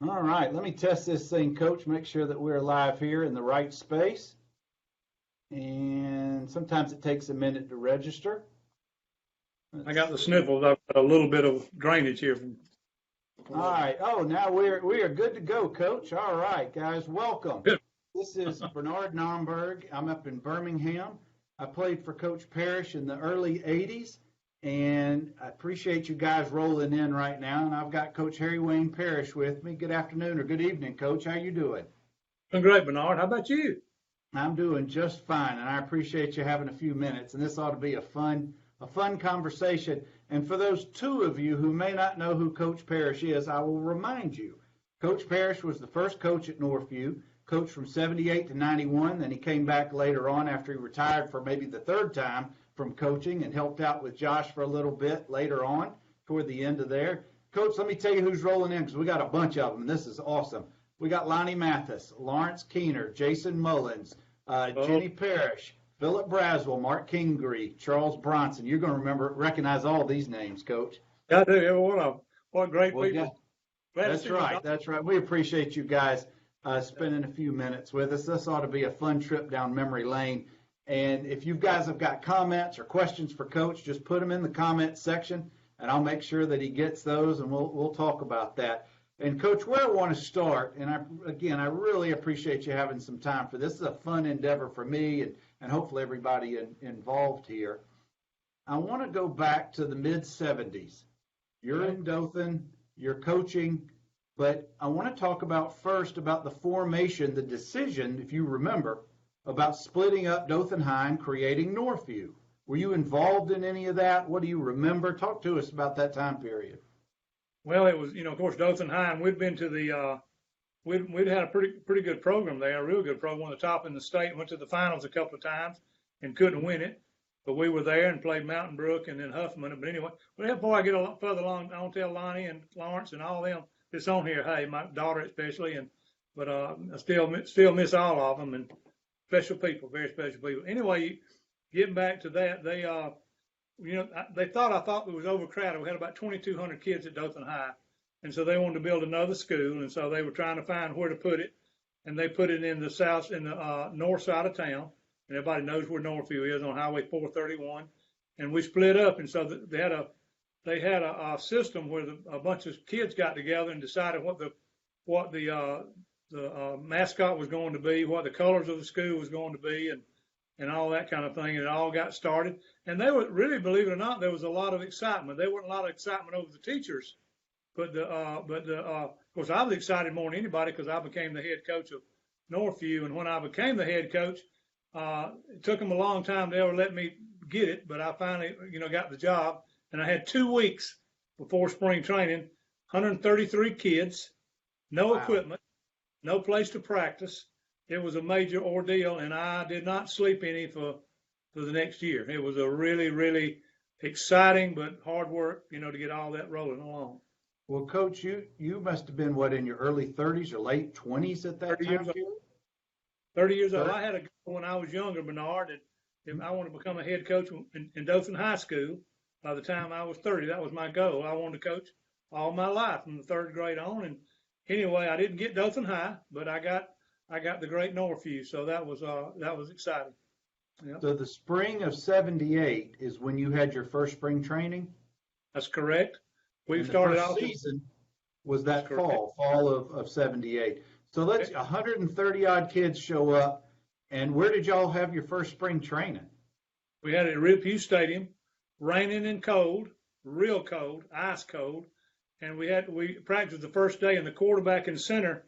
All right, let me test this thing, Coach, make sure that we're live here in the right space. And sometimes it takes a minute to register. I got the sniffles. I've got a little bit of drainage here. All right. Oh, now we are good to go, Coach. All right, guys, welcome. Good. This is Bernard Nomberg. I'm up in Birmingham. I played for Coach Parrish in the early 80s, and I appreciate you guys rolling in right now. And I've got Coach Wayne Parrish with me. Good afternoon or good evening, Coach. How you doing? Doing great, Bernard. How about you? I'm doing just fine, and I appreciate you having a few minutes. And this ought to be a fun conversation. And for those two of you who may not know who Coach Parrish is, I will remind you. Coach Parrish was the first coach at Northview, coached from 78 to 91. Then he came back later on after he retired for maybe the third time from coaching and helped out with Josh for a little bit later on toward the end of there. Coach, let me tell you who's rolling in because we got a bunch of them, and this is awesome. We got Lonnie Mathis, Lawrence Keener, Jason Mullins, Jenny Parrish, Philip Braswell, Mark Kingery, Charles Bronson. You're going to recognize all these names, Coach. I do. Every one of them. What great Well, people. that's right. That's right. We appreciate you guys spending a few minutes with us. This ought to be a fun trip down memory lane. And if you guys have got comments or questions for Coach, just put them in the comments section, and I'll make sure that he gets those, and we'll talk about that. And Coach, where I want to start, and I really appreciate you having some time for this. This is a fun endeavor for me and hopefully everybody involved here. I want to go back to the mid-'70s. You're in Dothan, you're coaching, but I want to talk about first about the formation, the decision, if you remember, about splitting up Dothan High and creating Northview. Were you involved in any of that? What do you remember? Talk to us about that time period. Well, it was, of course, Dothan High, and we'd been to the, we'd had a pretty good program there, a real good program, one of the top in the state. Went to the finals a couple of times and couldn't win it, but we were there and played Mountain Brook and then Huffman. But anyway, before I get a lot further along, I want to tell Lonnie and Lawrence and all them that's on here, hey, my daughter especially, but I still miss all of them, and special people, very special people. Anyway, getting back to that, they they thought I thought it was overcrowded. We had about 2,200 kids at Dothan High, and so they wanted to build another school, and so they were trying to find where to put it, and they put it in the north side of town, and everybody knows where Northview is on Highway 431, and we split up, and so they had a system where a bunch of kids got together and decided what the mascot was going to be, what the colors of the school was going to be, and all that kind of thing. And it all got started. And they were really, believe it or not, there was a lot of excitement. There wasn't a lot of excitement over the teachers, but of course I was excited more than anybody because I became the head coach of Northview. And when I became the head coach, it took them a long time to ever let me get it, but I finally, got the job. And I had 2 weeks before spring training, 133 kids, no equipment, no place to practice. It was a major ordeal, and I did not sleep any for the next year. It was a really, really exciting but hard work, to get all that rolling along. Well, Coach, you must have been, in your early 30s or late 20s at that time? 30 years old. I had a goal when I was younger, Bernard, that I wanted to become a head coach in Dothan High School. By the time I was 30, that was my goal. I wanted to coach all my life from the third grade on. And anyway, I didn't get Dothan High, but I got the great Northview, so that was exciting. Yep. So the spring of '78 is when you had your first spring training? That's correct. We and started the first off season was that fall of '78. So let's 130 odd kids show up, and where did y'all have your first spring training? We had it at Riverview Stadium, raining and cold, real cold, ice cold, and we practiced the first day, and the quarterback and center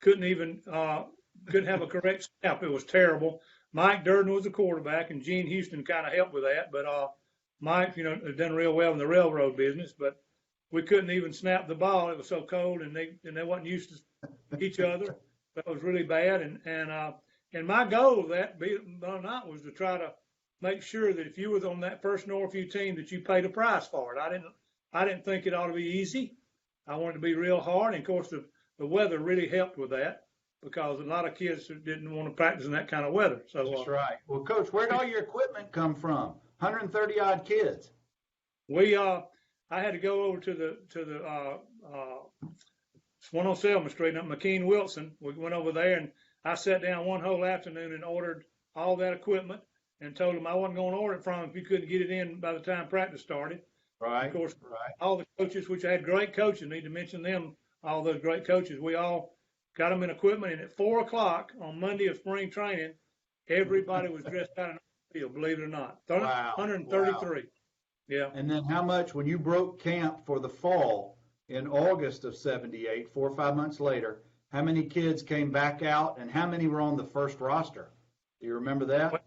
couldn't have a correct snap. It was terrible. Mike Durden was the quarterback, and Gene Houston kind of helped with that. But Mike, had done real well in the railroad business. But we couldn't even snap the ball. It was so cold, and they wasn't used to each other. That was really bad. And my goal of that, believe it or not, was to try to make sure that if you was on that first Northview team, that you paid a price for it. I didn't think it ought to be easy. I wanted to be real hard, and of course the weather really helped with that, because a lot of kids didn't want to practice in that kind of weather. So that's right. Well, Coach, where'd all your equipment come from? 130 odd kids. I had to go over to the 107 Street up McKean Wilson. We went over there and I sat down one whole afternoon and ordered all that equipment and told them I wasn't going to order it from them if you couldn't get it in by the time practice started. Right. Of course, right. all the coaches, which I had great coaches, need to mention them, all those great coaches, we all got them in equipment. And at 4 o'clock on Monday of spring training, everybody was dressed out in the field, believe it or not. Wow. 133. Wow. Yeah. And then how much, when you broke camp for the fall in August of 78, 4 or 5 months later, how many kids came back out and how many were on the first roster? Do you remember that? Well,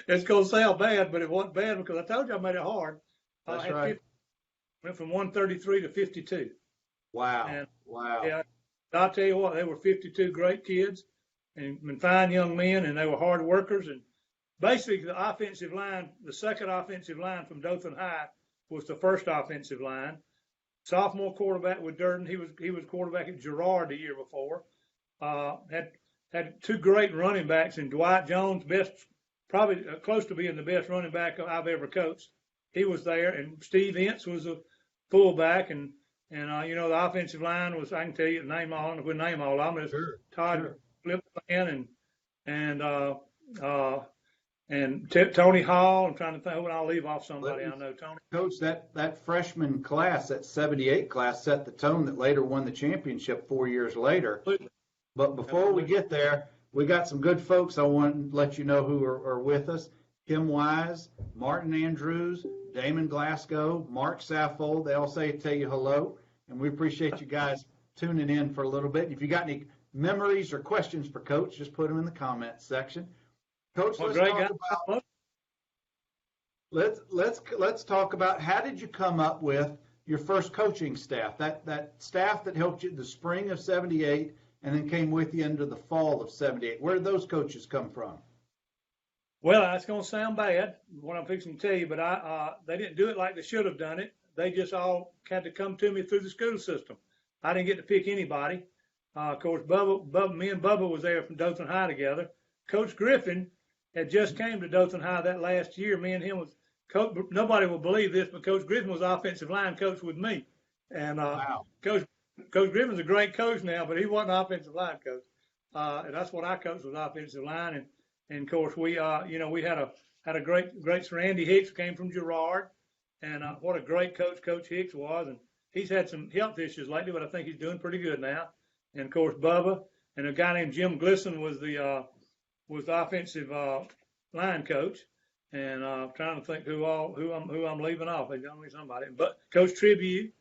it's going to sound bad, but it wasn't bad because I told you I made it hard. That's right. Went from 133 to 52. Wow. And, wow. Yeah, I'll tell you what, they were 52 great kids and fine young men, and they were hard workers. And basically, the offensive line, the second offensive line from Dothan High was the first offensive line. Sophomore quarterback with Durden. He was quarterback at Girard the year before. Had two great running backs in Dwight Jones, probably close to being the best running back I've ever coached. He was there, and Steve Ince was a fullback, and the offensive line was, I can tell you, name all of them. Sure, Todd Flippan and Tony Hall. I'm trying to think when I'll leave off somebody I know. Tony. Coach, that freshman class, that 78 class, set the tone that later won the championship 4 years later. Absolutely. But before we get there, we got some good folks I want to let you know who are with us. Kim Wise, Martin Andrews, Damon Glasgow, Mark Saffold. They all tell you hello, and we appreciate you guys tuning in for a little bit. If you got any memories or questions for Coach, just put them in the comments section. Coach, let's talk about how did you come up with your first coaching staff, that staff that helped you in the spring of 78 and then came with you into the fall of 78. Where did those coaches come from? Well, that's going to sound bad, what I'm fixing to tell you, but they didn't do it like they should have done it. They just all had to come to me through the school system. I didn't get to pick anybody. Of course, me and Bubba was there from Dothan High together. Coach Griffin had just came to Dothan High that last year. Me and him was coach. Nobody will believe this, but Coach Griffin was offensive line coach with me. And wow. Coach Griffin's a great coach now, but he wasn't offensive line coach. And that's what I coached was offensive line. And of course we had a great Randy Hicks came from Girard, and what a great coach Hicks was. And he's had some health issues lately, but I think he's doing pretty good now. And of course Bubba and a guy named Jim Glisson was the offensive line coach. And trying to think who I'm leaving off. They don't leave somebody, but Coach Tribute,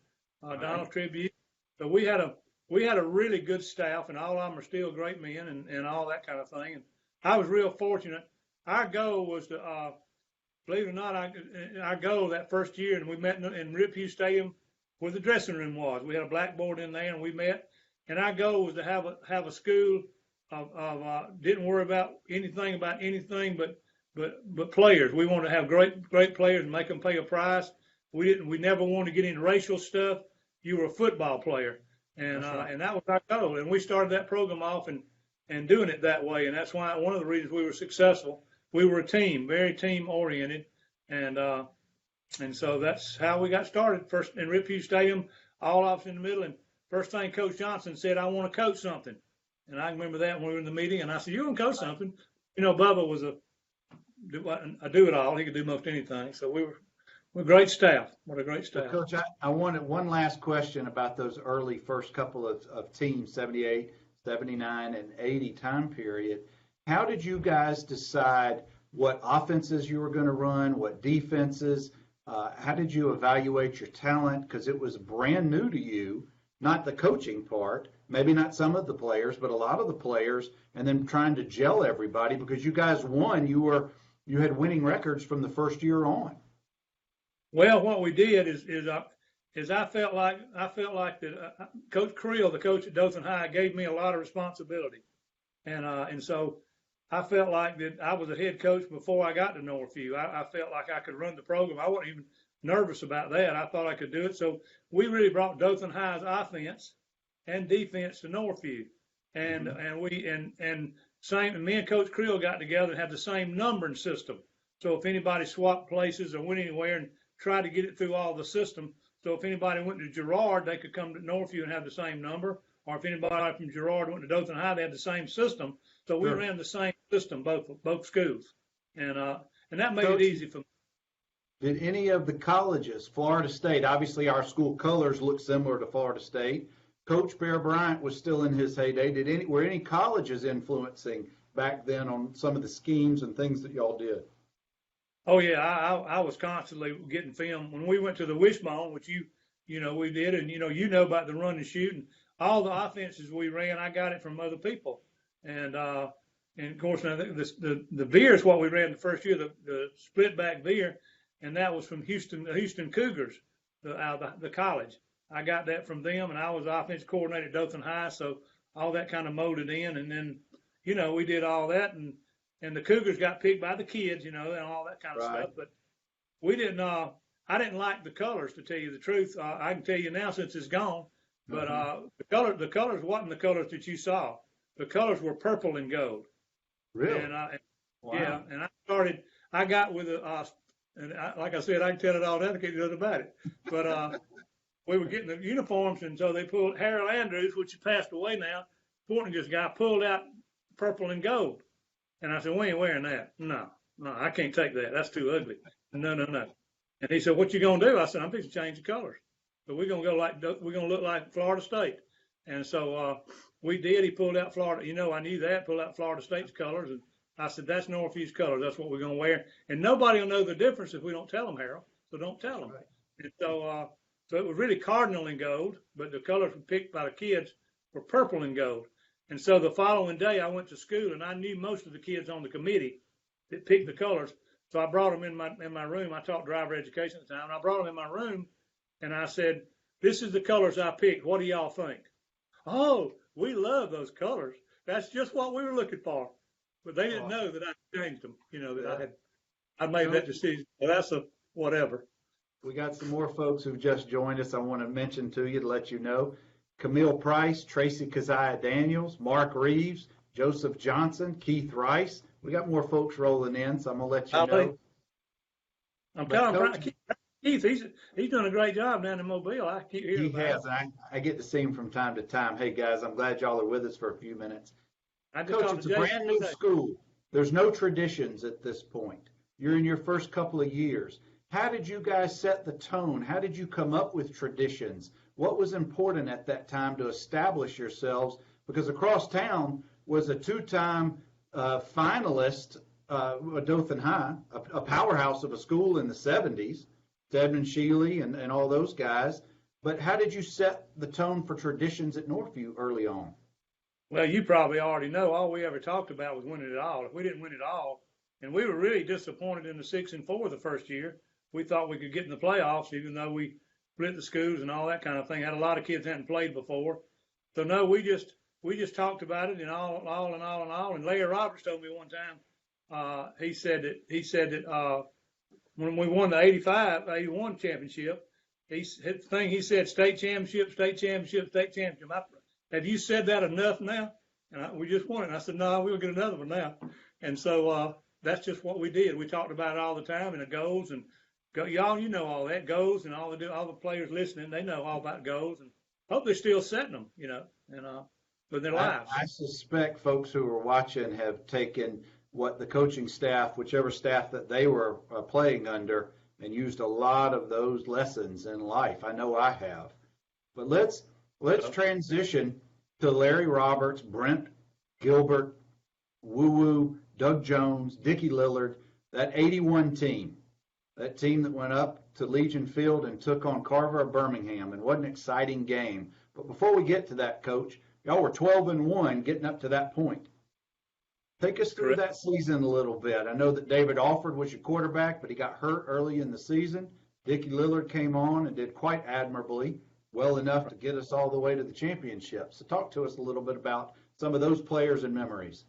Donald Tribute. So we had a really good staff, and all of them are still great men and all that kind of thing. And I was real fortunate. Our goal was to, believe it or not, our goal that first year, and we met in Riphew Stadium where the dressing room was. We had a blackboard in there, and we met. And our goal was to have a school of didn't worry about anything but players. We wanted to have great players and make them pay a price. We never wanted to get into racial stuff. You were a football player, and right. And that was our goal. And we started that program off and doing it that way. And that's why one of the reasons we were successful. We were a team, very team oriented, and so that's how we got started. First in Riphew Stadium, all of us in the middle. And first thing Coach Johnson said, "I want to coach something." And I remember that when we were in the meeting, and I said, "You want to coach something?" Bubba was a do-it-all. He could do most anything. So we're a great staff. What a great staff. Well, Coach, I wanted one last question about those early first couple of teams, 78, 79, and 80 time period. How did you guys decide what offenses you were going to run, what defenses? How did you evaluate your talent? Because it was brand new to you, not the coaching part, maybe not some of the players, but a lot of the players, and then trying to gel everybody because you guys won. You had winning records from the first year on. Well, what we did is I felt like that Coach Creel, the coach at Dothan High, gave me a lot of responsibility, and so I felt like that I was a head coach before I got to Northview. I felt like I could run the program. I wasn't even nervous about that. I thought I could do it. So we really brought Dothan High's offense and defense to Northview, and me and Coach Creel got together and had the same numbering system. So if anybody swapped places or went anywhere and tried to get it through all the system, So if anybody went to Girard, they could come to Northview and have the same number. Or if anybody from Girard went to Dothan High, they had the same system. So we Sure. ran the same system, both schools, and that made Coach, it easy for me. did any of the colleges, Florida State, obviously our school colors look similar to Florida State. Coach Bear Bryant was still in his heyday. Were any colleges influencing back then on some of the schemes and things that y'all did? Oh yeah, I was constantly getting film when we went to the Wishbone, which we did, and about the run and shoot and all the offenses we ran. I got it from other people, and of course now the veer is what we ran the first year, the split back veer, and that was from the Houston Cougars, the college. I got that from them, and I was offensive coordinator at Dothan High, so all that kind of molded in, and then we did all that, and the Cougars got picked by the kids, and all that kind of Right. stuff. But we didn't. I didn't like the colors, to tell you the truth. I can tell you now since it's gone. But the colors wasn't the colors that you saw. The colors were purple and gold. Really? And Wow. yeah, and I got with like I said, I can tell it all down. I can't do nothing about it. But we were getting the uniforms, and so they pulled Harold Andrews, which has passed away now. This guy pulled out purple and gold. And I said, we ain't wearing that. No, I can't take that. That's too ugly. No. And he said, what you gonna do? I said, I'm fixing to change the colors. So we're gonna look like Florida State. And so we did. He pulled out Florida. I knew that. Pulled out Florida State's colors, and I said, that's Northview's colors. That's what we're gonna wear. And nobody will know the difference if we don't tell them, Harold. So don't tell them. Right. And so it was really cardinal and gold, but the colors were picked by the kids were purple and gold. And so the following day I went to school, and I knew most of the kids on the committee that picked the colors. So I brought them in my room. I taught driver education at the time. And I brought them in my room, and I said, this is the colors I picked. What do y'all think? Oh, we love those colors. That's just what we were looking for. But they didn't know that I changed them, that I made that decision. Well, that's a whatever. We got some more folks who've just joined us. I want to mention to you to let you know. Camille Price, Tracy Keziah Daniels, Mark Reeves, Joseph Johnson, Keith Rice. We got more folks rolling in, so I'm going to let you know. I'm kind of proud. Keith, he's done a great job down in Mobile. I keep hearing about He has. I get to see him from time to time. Hey, guys, I'm glad y'all are with us for a few minutes. Coach, it's a brand new school. There's no traditions at this point. You're in your first couple of years. How did you guys set the tone? How did you come up with traditions? What was important at that time to establish yourselves? Because across town was a two-time finalist, Dothan High, a powerhouse of a school in the 70s, Edmund Shealy and all those guys. But how did you set the tone for traditions at Northview early on? Well, you probably already know all we ever talked about was winning it all. If we didn't win it all, and we were really disappointed in the 6-4 the first year. We thought we could get in the playoffs, even though we split the schools and all that kind of thing. Had a lot of kids hadn't played before. So no, we just talked about it and all. And Larry Roberts told me one time, he said that when we won the 81 championship, he said state championship. Have you said that enough now? And we just won it. And I said, no, we'll get another one now. And so that's just what we did. We talked about it all the time, and the goals and y'all, all that goals, and all the players listening, they know all about goals, and hope they're still setting them, and with their lives. I suspect folks who are watching have taken what the coaching staff, whichever staff that they were playing under, and used a lot of those lessons in life. I know I have. But let's transition to Larry Roberts, Brent Gilbert, Woo, Doug Jones, Dickie Lillard, that 81 team. That team that went up to Legion Field and took on Carver of Birmingham, and what an exciting game. But before we get to that, Coach, y'all were 12-1 getting up to that point. Take us through that season a little bit. I know that David Alford was your quarterback, but he got hurt early in the season. Dickie Lillard came on and did quite admirably, well enough to get us all the way to the championship. So talk to us a little bit about some of those players and memories.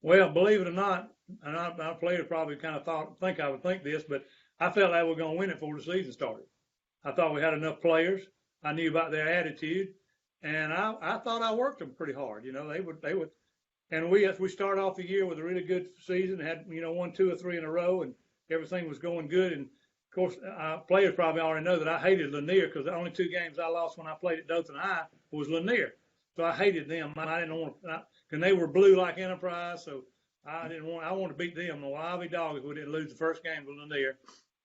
Well, believe it or not, and our players probably kind of think I would think this, but I felt like we were going to win it before the season started. I thought we had enough players. I knew about their attitude, and I thought I worked them pretty hard. They would, and we started off the year with a really good season. Had won 2 or 3 in a row, and everything was going good. And course, players probably already know that I hated Lanier because the only 2 games I lost when I played at Dothan High was Lanier. So I hated them. I didn't want to, and they were blue like Enterprise, so I wanted to beat them. Well, I'll be dog if we didn't lose the first game to Lanier.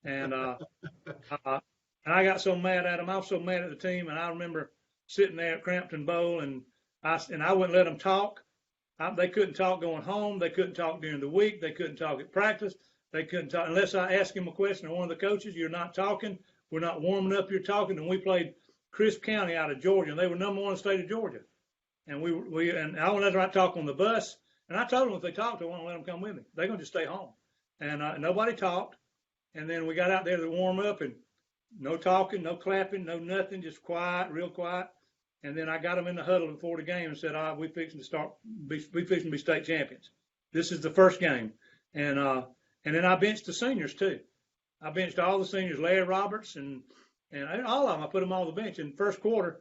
And and I got so mad at them. I was so mad at the team, and I remember sitting there at Crampton Bowl, and I wouldn't let them talk. They couldn't talk going home. They couldn't talk during the week. They couldn't talk at practice. They couldn't talk unless I asked him a question or one of the coaches. You're not talking. We're not warming up. You're talking. And we played Crisp County out of Georgia, and they were number 1 in the state of Georgia. And and I wouldn't let them talk on the bus. And I told them if they talked, I wouldn't let them come with me. They're gonna just stay home. And nobody talked. And then we got out there to warm up, and no talking, no clapping, no nothing, just quiet, real quiet. And then I got them in the huddle before the game and said, we fixing to be state champions. This is the first game. And then I benched the seniors too. I benched all the seniors, Larry Roberts and all of them. I put them on the bench. In the first quarter,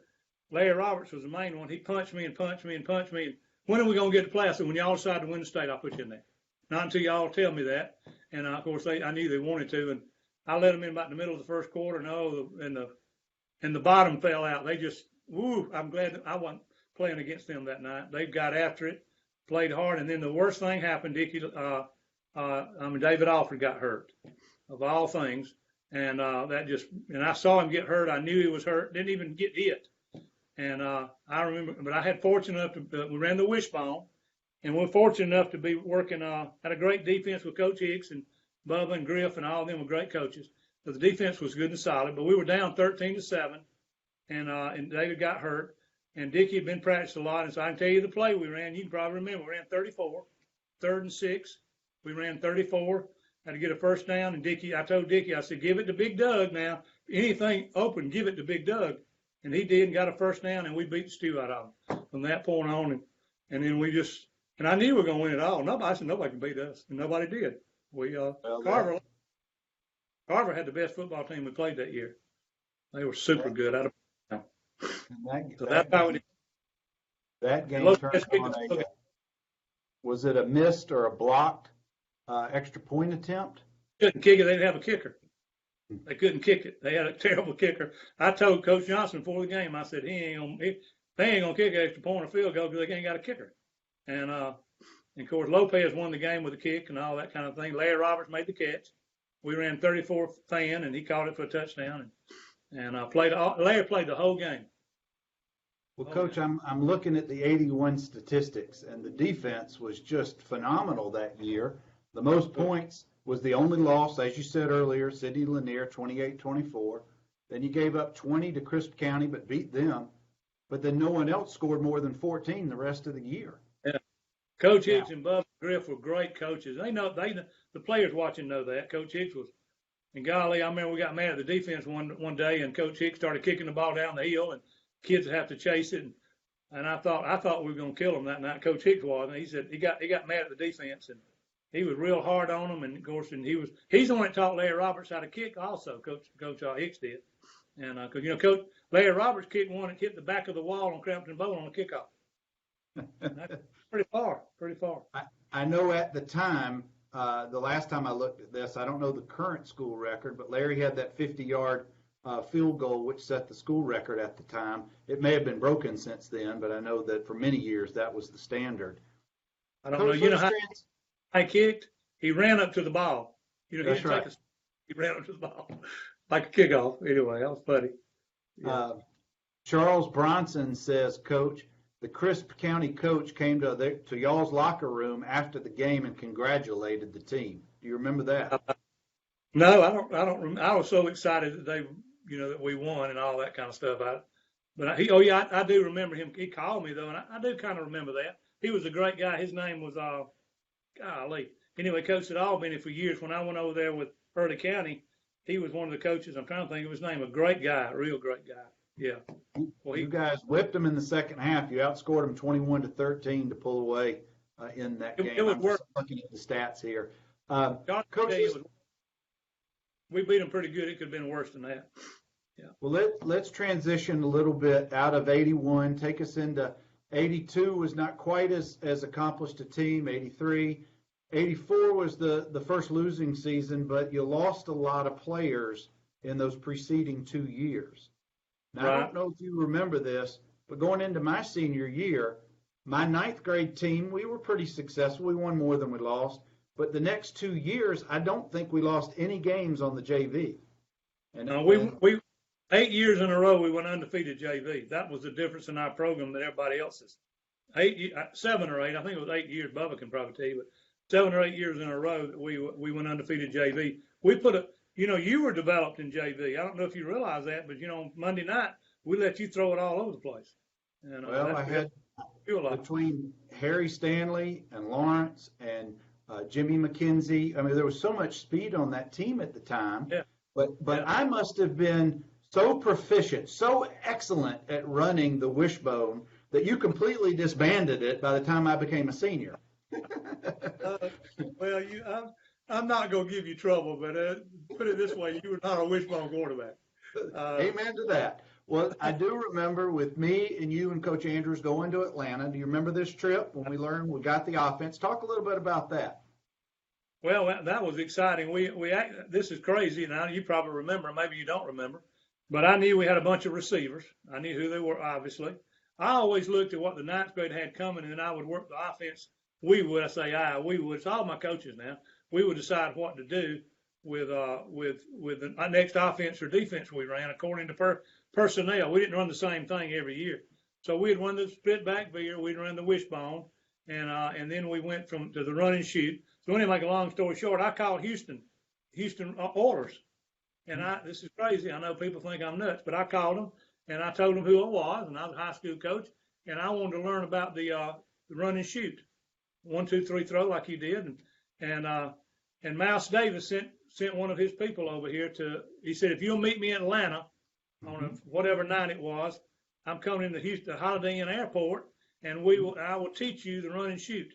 Larry Roberts was the main one. He punched me and punched me and punched me. And when are we going to get to play? I said, when y'all decide to win the state, I'll put you in there. Not until y'all tell me that. And of course, I knew they wanted to. And I let them in about the middle of the first quarter. And the bottom fell out. They just, I'm glad that I wasn't playing against them that night. They got after it, played hard. And then the worst thing happened, David Alford got hurt, of all things. And and I saw him get hurt. I knew he was hurt, didn't even get hit. And I remember, but I had fortunate enough we ran the wishbone, and we were fortunate enough to be working, had a great defense with Coach Hicks and Bubba and Griff, and all of them were great coaches. So the defense was good and solid, but we were down 13-7, and David got hurt, and Dickie had been practiced a lot, and so I can tell you the play we ran. You can probably remember, we ran 34, 3rd and 6. We ran 34, had to get a first down, and I told Dickie, I said, give it to Big Doug now. Anything open, give it to Big Doug. And he did and got a first down, and we beat the stew out of him from that point on. And then and I knew we were going to win it all. I said, nobody can beat us, and nobody did. Carver had the best football team we played that year. They were super good. That's how it is. That game turned on was it a missed or a blocked extra point attempt? Couldn't kick it. They didn't have a kicker. They couldn't kick it. They had a terrible kicker. I told Coach Johnson before the game, I said, they ain't gonna kick an extra point or field goal because they ain't got a kicker. And of course Lopez won the game with a kick and all that kind of thing. Larry Roberts made the catch. We ran 34 fan, and he caught it for a touchdown. And Larry played the whole game. Well, Coach, I'm looking at the 81 statistics, and the defense was just phenomenal that year. The most points was the only loss, as you said earlier, Sidney Lanier, 28-24. Then you gave up 20 to Crisp County, but beat them. But then no one else scored more than 14 the rest of the year. Yeah. Coach Hicks and Bubba Griff were great coaches. The players watching know that. Coach Hicks was, and golly, I remember we got mad at the defense one day, and Coach Hicks started kicking the ball down the hill, and kids would have to chase it. And I thought we were going to kill them that night. Coach Hicks was, and he said he got mad at the defense, and he was real hard on them. And of course, he's the one that taught Larry Roberts how to kick. Also, Coach Hicks did, and because Coach Larry Roberts kicked one and hit the back of the wall on Crampton Bowl on a kickoff. That's pretty far. I know at the time, the last time I looked at this, I don't know the current school record, but Larry had that 50-yard field goal, which set the school record at the time. It may have been broken since then, but I know that for many years that was the standard. I don't know. You know how I kicked? He ran up to the ball. That's right. He ran up to the ball like a kickoff. Anyway, that was funny. Yeah. Charles Bronson says, Coach, the Crisp County coach came to y'all's locker room after the game and congratulated the team. Do you remember that? No, I don't remember. I was so excited that that we won and all that kind of stuff. I do remember him. He called me though, and I do kind of remember that. He was a great guy. His name was golly. Anyway, coached at Albany for years. When I went over there with Early County, he was one of the coaches. I'm trying to think of his name. A great guy, a real great guy. Yeah. Well, you guys whipped them in the second half. You outscored them 21-13 to pull away in that game. It was worth looking at the stats here. Coach, we beat them pretty good. It could have been worse than that. Yeah. Well, let's transition a little bit out of 81. Take us into 82. Was not quite as accomplished a team. 83. '84 was the first losing season, but you lost a lot of players in those preceding 2 years. Now, I don't know if you remember this, but going into my senior year, my ninth grade team, we were pretty successful. We won more than we lost. But the next 2 years, I don't think we lost any games on the JV. And we 8 years in a row we went undefeated JV. That was the difference in our program than everybody else's. 7 or 8, I think it was 8 years. Bubba can probably tell you, but 7 or 8 years in a row that we went undefeated JV. We put you were developed in JV. I don't know if you realize that, but Monday night we let you throw it all over the place. And, well, I had between Harry Stanley and Lawrence and Jimmy McKenzie. I mean, there was so much speed on that team at the time. Yeah. But I must have been so proficient, so excellent at running the wishbone that you completely disbanded it by the time I became a senior. Well, I'm not going to give you trouble, but put it this way, you were not a wishbone quarterback. Amen to that. Well, I do remember with me and you and Coach Andrews going to Atlanta. Do you remember this trip when we learned we got the offense? Talk a little bit about that. Well, that was exciting. This is crazy. Now, you probably remember, maybe you don't remember, but I knew we had a bunch of receivers. I knew who they were, obviously. I always looked at what the ninth grade had coming, and then I would work the offense. We would. It's all my coaches now. We would decide what to do with the next offense or defense we ran according to personnel. We didn't run the same thing every year. So we'd run the split back veer, we'd run the wishbone, and then we went to the run and shoot. So anyway, make a long story short, I called Houston Oilers. And this is crazy. I know people think I'm nuts, but I called them and I told them who I was, and I was a high school coach, and I wanted to learn about the run and shoot. 1, 2, 3 throw like you did. And Mouse Davis sent one of his people over here he said, if you'll meet me in Atlanta on whatever night it was, I'm coming into Houston, Holiday Inn Airport, and I will teach you the run and shoot.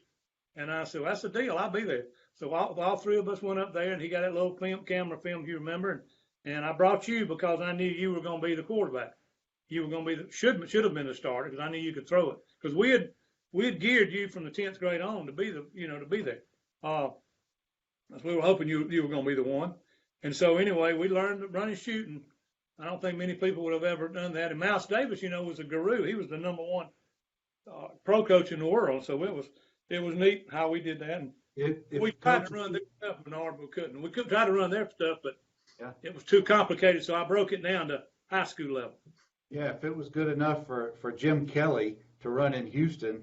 And I said, well, that's the deal. I'll be there. So all three of us went up there, and he got that little camera film, if you remember. And I brought you because I knew you were going to be the quarterback. You were going to be should have been the starter because I knew you could throw it. Because we had geared you from the 10th grade on to be there. We were hoping you were going to be the one. And so anyway, we learned to run and shoot, and I don't think many people would have ever done that. And Mouse Davis, was a guru. He was the number one pro coach in the world. So it was neat how we did that. And we tried to run their stuff, Bernard, but we couldn't. We could try to run their stuff, but it was too complicated. So I broke it down to high school level. Yeah, if it was good enough for Jim Kelly to run in Houston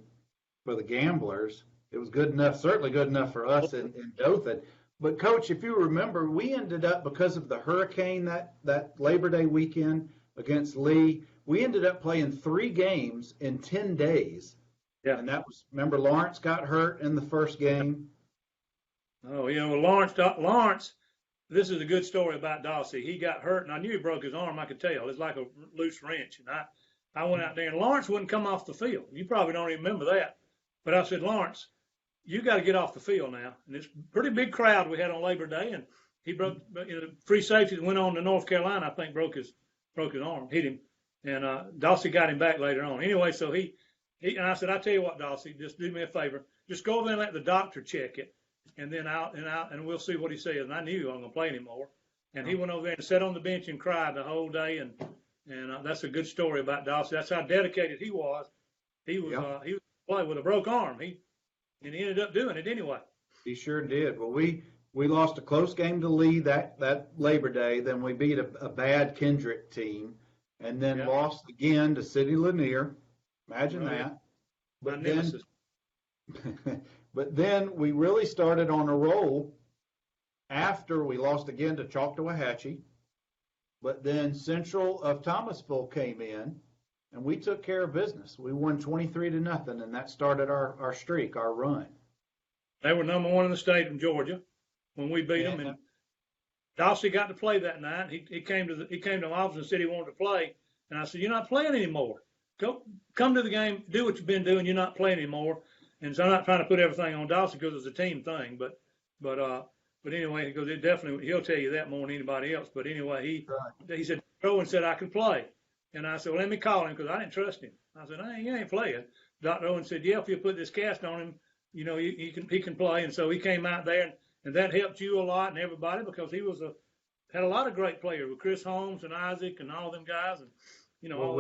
for the Gamblers, it was good enough, certainly good enough for us in Dothan. But, Coach, if you remember, we ended up, because of the hurricane that Labor Day weekend against Lee, we ended up playing 3 games in 10 days. Yeah. And that was, remember, Lawrence got hurt in the first game. Oh, Lawrence, this is a good story about Dossie. He got hurt, and I knew he broke his arm. I could tell. It's like a loose wrench. And I went out there, and Lawrence wouldn't come off the field. You probably don't even remember that. But I said, Lawrence, you got to get off the field now. And it's a pretty big crowd we had on Labor Day, and he broke free safety that went on to North Carolina, I think, broke his arm, hit him. And Dossie got him back later on. Anyway, so he and I said, I tell you what, Dossie, just do me a favor. Just go over there and let the doctor check it. And then and we'll see what he says. And I knew he wasn't going to play anymore. And he went over there and sat on the bench and cried the whole day. And that's a good story about Dossie. That's how dedicated he was. He was playing with a broke arm. He ended up doing it anyway. He sure did. Well, we lost a close game to Lee that Labor Day. Then we beat a bad Kendrick team, and then lost again to City Lanier. Imagine that. But then we really started on a roll after we lost again to Choctawhatchee. But then Central of Thomasville came in, and we took care of business. We won 23-0, and that started our streak, our run. They were number 1 in the state of Georgia when we beat them. And Dossie got to play that night. He came to my office and said he wanted to play. And I said, "You're not playing anymore. Come to the game, do what you've been doing. You're not playing anymore." And so I'm not trying to put everything on Dossie because it's a team thing, but anyway, because he'll tell you that more than anybody else. But anyway, he said, "Owen said I could play," and I said, "Well, let me call him," because I didn't trust him. I said, "He ain't playing." Dr. Owen said, "Yeah, if you put this cast on him, he can play, and so he came out there, and that helped you a lot and everybody because he had a lot of great players with Chris Holmes and Isaac and all them guys, and Well,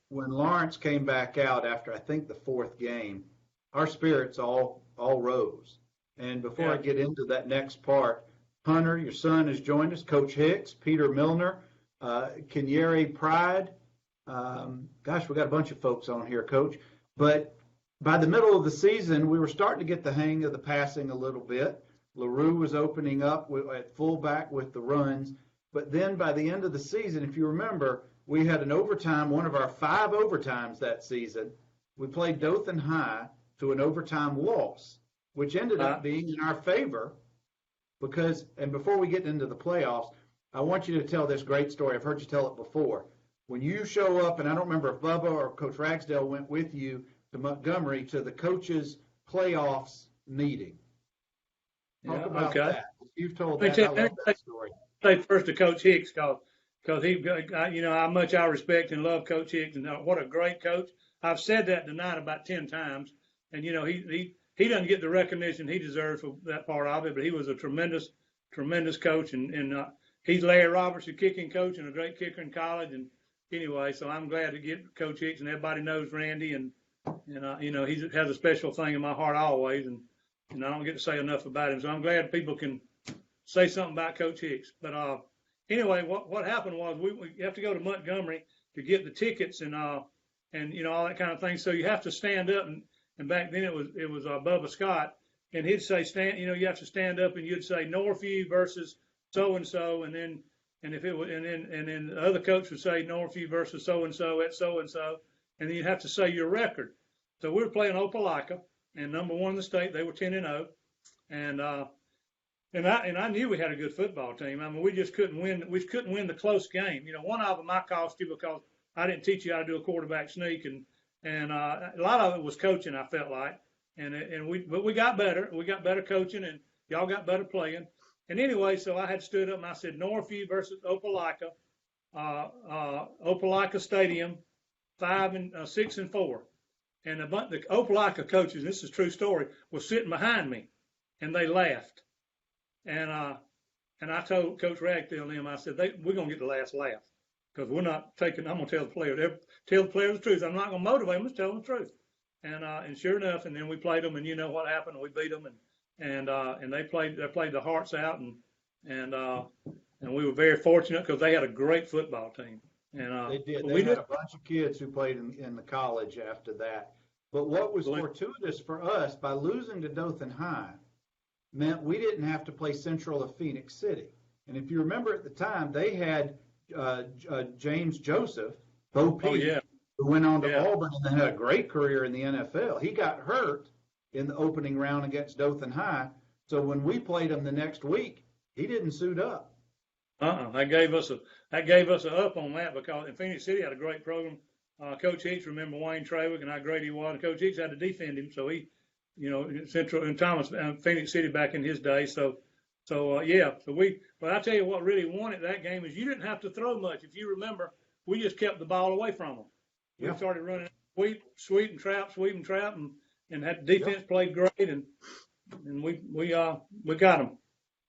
when Lawrence came back out after I think the fourth game, our spirits all rose. And before I get into that next part, Hunter, your son, has joined us. Coach Hicks, Peter Milner, Kenyere Pride. Gosh, we got a bunch of folks on here, Coach. But by the middle of the season, we were starting to get the hang of the passing a little bit. LaRue was opening up at fullback with the runs. But then by the end of the season, if you remember, we had an overtime, one of our 5 overtimes that season. We played Dothan High to an overtime loss, which ended up being in our favor because, and before we get into the playoffs, I want you to tell this great story. I've heard you tell it before. When you show up, and I don't remember if Bubba or Coach Ragsdale went with you to Montgomery to the coaches' playoffs meeting. Talk about that. You've told that. I love that story. Say first to Coach Hicks because he, how much I respect and love Coach Hicks, and what a great coach. I've said that tonight about 10 times, and he doesn't get the recognition he deserves for that part of it, but he was a tremendous coach, and he's Larry Roberts, a kicking coach and a great kicker in college, and anyway, so I'm glad to get Coach Hicks, and everybody knows Randy, and he has a special thing in my heart always, and I don't get to say enough about him, so I'm glad people can say something about Coach Hicks. But anyway, what happened was we have to go to Montgomery to get the tickets and all that kind of thing. So you have to stand up, and back then it was Bubba Scott, and he'd say you have to stand up, and you'd say Northview versus so and so, and then the other coach would say Northview versus so and so at so and so, and then you'd have to say your record. So we were playing Opelika, and number 1 in the state. They were 10-0, and I knew we had a good football team. I mean, we just couldn't win. We couldn't win the close game. One of them I cost you because I didn't teach you how to do a quarterback sneak, and a lot of it was coaching. I felt like, but we got better. We got better coaching, and y'all got better playing. And anyway, so I had stood up and I said Northview versus Opelika, Opelika Stadium, 6-4. And the Opelika coaches, and this is a true story, was sitting behind me, and they laughed. And I told Coach Ragsdale and them, I said, we're going to get the last laugh because we're not taking, I'm going to tell the players the truth. I'm not going to motivate them, just tell them the truth. And sure enough, and then we played them, and you know what happened, we beat them, and they played the hearts out, and we were very fortunate because they had a great football team. And they did. They had a bunch of kids who played in the college after that. But what was fortuitous for us, by losing to Dothan High, meant we didn't have to play Central of Phoenix City. And if you remember at the time, they had James Joseph, Bo Peep, who went on to Auburn and then had a great career in the NFL. He got hurt in the opening round against Dothan High. So when we played him the next week, he didn't suit up. That gave us a up on that because in Phoenix City had a great program. Coach Hicks, remember Wayne Trawick and how great he was. And Coach Hicks had to defend him, so he, Central and Thomas, Phoenix City back in his day. So but I tell you what really won it that game is you didn't have to throw much. If you remember, we just kept the ball away from them. We started running sweep and trap, and that defense played great, and we got them.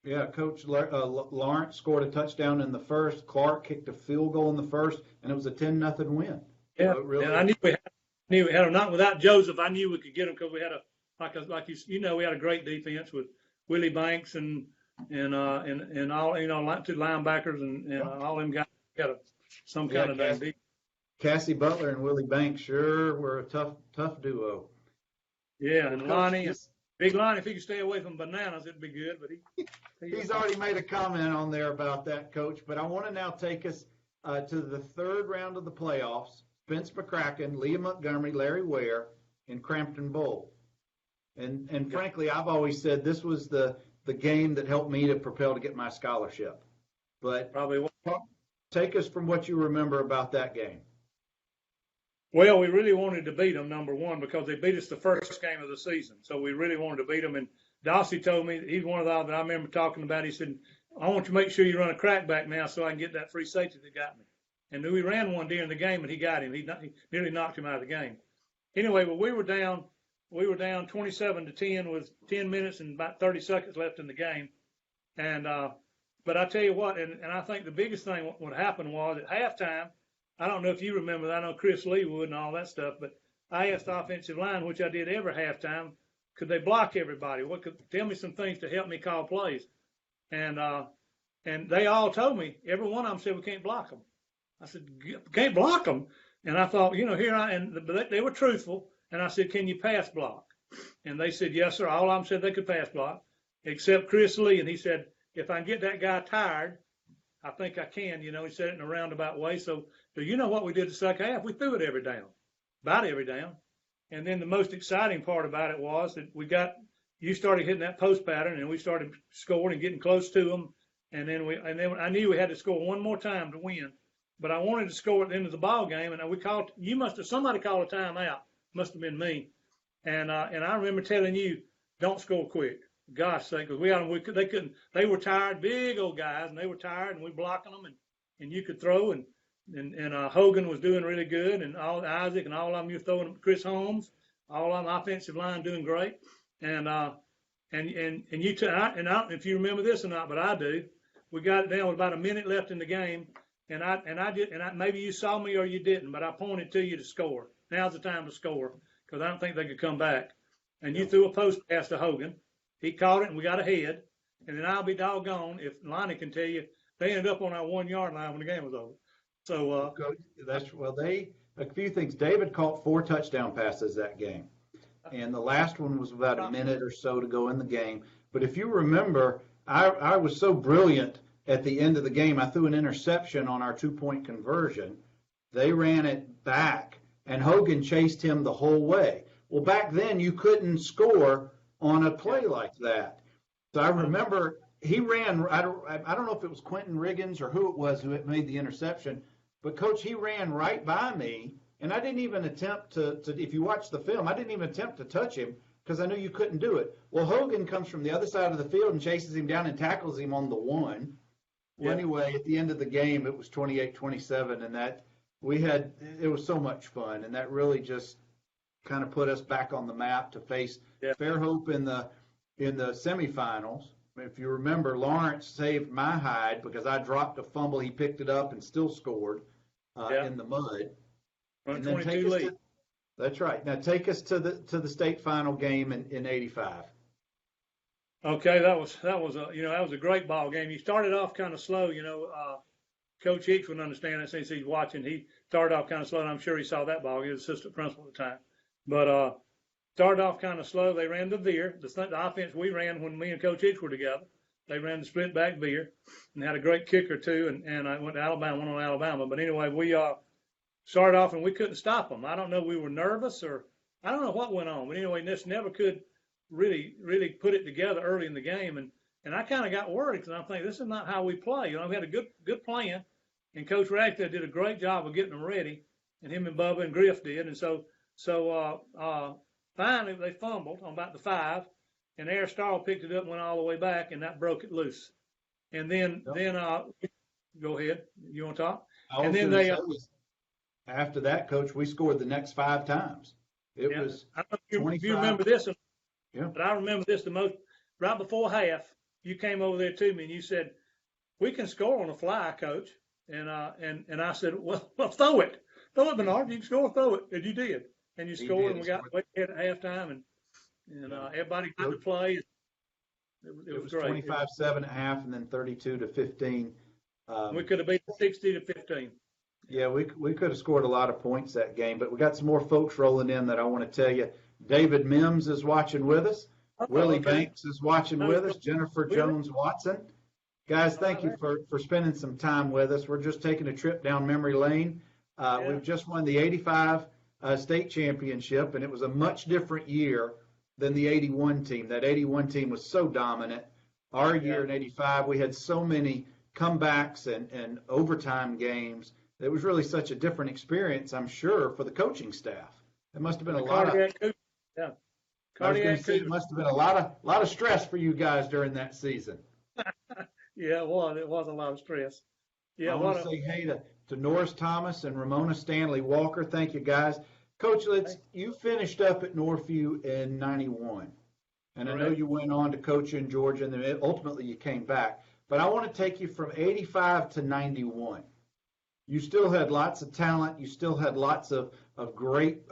Yeah, Coach Lawrence scored a touchdown in the first. Clark kicked a field goal in the first, and it was a 10-0 win. Yeah, so and I knew we had them. Not without Joseph, I knew we could get them because we had we had a great defense with Willie Banks and all like 2 linebackers and all them guys got some kind of defense. Cassie Butler and Willie Banks sure were a tough duo. Yeah, and Lonnie. Big Lonnie, if he could stay away from bananas, it'd be good. But he's already made a comment on there about that, Coach. But I want to now take us to the third round of the playoffs. Spence McCracken, Leah Montgomery, Larry Ware, and Crampton Bowl. And frankly, I've always said this was the game that helped me to propel to get my scholarship. But probably take us from what you remember about that game. Well, we really wanted to beat them, number one, because they beat us the first game of the season. So we really wanted to beat them. And Dossie told me, he's one of the that I remember talking about. He said, I want you to make sure you run a crackback now so I can get that free safety that got me. And we ran one during the game, and he got him. He nearly knocked him out of the game. Anyway, well, we were down we were down 27-10 with 10 minutes and about 30 seconds left in the game. And, but I tell you what, and I think the biggest thing what happened was at halftime, I don't know if you remember that, I know Chris Lee would and all that stuff, but I asked the offensive line, which I did every halftime, could they block everybody? Tell me some things to help me call plays. And they all told me, every one of them said, we can't block them. I said, can't block them. And I thought, but they were truthful. And I said, can you pass block? And they said, yes, sir. All of them said they could pass block, except Chris Lee. And he said, if I can get that guy tired, I think I can. He said it in a roundabout way. So you know what we did the second half? We threw it every down, about every down. And then the most exciting part about it was that you started hitting that post pattern, and we started scoring and getting close to them. And then I knew we had to score one more time to win, but I wanted to score at the end of the ball game. And somebody called a timeout. Must have been me. And I remember telling you, don't score quick. Gosh sake, because they were tired, big old guys, and they were tired, and we blocking them, and you could throw, and Hogan was doing really good, and Isaac and all of them, you're throwing Chris Holmes, all of them offensive line doing great, and I don't know if you remember this or not, but I do. We got it down with about a minute left in the game, and maybe you saw me or you didn't, but I pointed to you to score. Now's the time to score, because I don't think they could come back. And you threw a post pass to Hogan. He caught it, and we got ahead. And then I'll be doggone if Lonnie can tell you, they ended up on our 1 yard line when the game was over. So a few things. David caught 4 touchdown passes that game, and the last one was about a minute or so to go in the game. But if you remember, I was so brilliant at the end of the game. I threw an interception on our 2-point conversion. They ran it back, and Hogan chased him the whole way. Well, back then you couldn't score on a play like that. So I remember he ran, I don't know if it was Quentin Riggins or who it was who had made the interception, but Coach, he ran right by me, and I didn't even attempt to if you watch the film, I didn't even attempt to touch him because I knew you couldn't do it. Well, Hogan comes from the other side of the field and chases him down and tackles him on the 1. Well, anyway, at the end of the game, it was 28-27, and it was so much fun, and that really just kind of put us back on the map to face Fairhope in the semifinals. If you remember, Lawrence saved my hide because I dropped a fumble. He picked it up and still scored in the mud. And then 22 lead. That's right. Now take us to the state final game in '85. Okay, that was a great ball game. You started off kind of slow. Coach Hicks would understand that since he's watching. He started off kind of slow, and I'm sure he saw that ball. He was assistant principal at the time. But started off kind of slow. They ran the veer. The offense we ran when me and Coach Hicks were together. They ran the split back veer and had a great kicker too. And I went to Alabama, went on Alabama. But anyway, we started off and we couldn't stop them. I don't know, we were nervous or I don't know what went on. But anyway, this never could really put it together early in the game. And I kind of got worried because I'm thinking this is not how we play. We had a good plan, and Coach Radcliffe did a great job of getting them ready, and him and Bubba and Griff did. And so finally they fumbled on about the 5, and Air Starl picked it up and went all the way back, and that broke it loose. And then go ahead. You want to talk? And then after that, Coach, we scored the next 5 times. It was. I don't know if you remember this, but I remember this the most. Right before half, you came over there to me and you said, "We can score on the fly, Coach." And I said, "Well, throw it, Bernard. You can score, throw it." And you did, and you scored, and we got way ahead at halftime, and everybody got to play. It was great. 25-7 at half, and then 32-15. We could have beat 60-15. Yeah, we could have scored a lot of points that game, but we got some more folks rolling in that I want to tell you. David Mims is watching with us. Willie Banks is watching with us. Jennifer Jones-Watson. Guys, thank you for spending some time with us. We're just taking a trip down memory lane. We've just won the 85 state championship, and it was a much different year than the 81 team. That 81 team was so dominant. Our year in 85, we had so many comebacks and overtime games. It was really such a different experience, I'm sure, for the coaching staff. It must have been a lot of it must have been a lot of stress for you guys during that season. Yeah, it was. It was a lot of stress. Yeah, I want to say hey to Norris Thomas and Ramona Stanley Walker. Thank you, guys. Coach, you finished up at Northview in 91. And I know you went on to coach in Georgia, and then ultimately you came back. But I want to take you from 85 to 91. You still had lots of talent. You still had lots of great